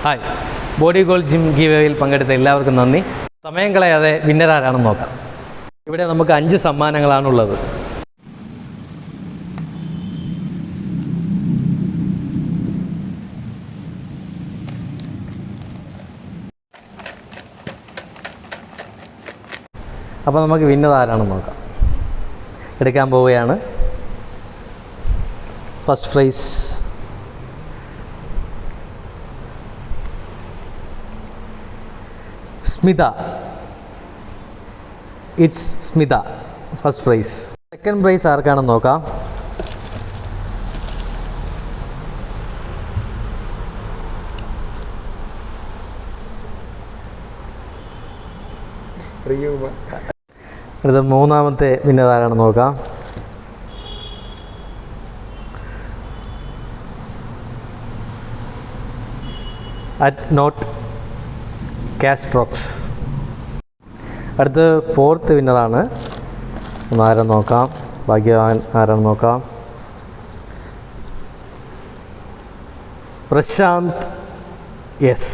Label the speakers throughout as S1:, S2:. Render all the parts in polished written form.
S1: Hi, body gold gym ഗീവേയിൽ പങ്കെടുത്ത എല്ലാവർക്കും നന്ദി. സമയം കളയാതെ വിന്നർ ആരാണെന്ന് നോക്കാം. ഇവിടെ നമുക്ക് 5 സമ്മാനങ്ങളാണുള്ളത്. അപ്പോൾ നമുക്ക് വിന്നർ ആരാണെന്ന് നോക്കാം. എടുക്കാൻ പോവുകയാണ്. First prize Smita. It's Smita. First prize. Second prize ആർക്കാണെന്ന് നോക്കാം. അടുത്ത മൂന്നാമത്തെ വിന്നർ ആരാണെന്ന് നോക്കാം. അറ്റ് നോട്ട് കാസ്ട്രോക്സ്. അടുത്ത് ഫോർത്ത് വിന്നറാണ്. ആരാണെന്ന് നോക്കാം. ഭാഗ്യവാൻ ആരാണെന്ന് നോക്കാം. Prashant. Yes.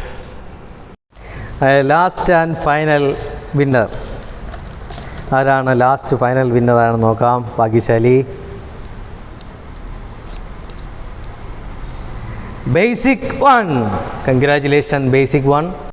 S1: Last and final winner ആരാണ്? ലാസ്റ്റ് ഫൈനൽ വിന്നർ ആണെന്ന് നോക്കാം. ഭാഗ്യശാലി ബേസിക് 1. Congratulation basic 1.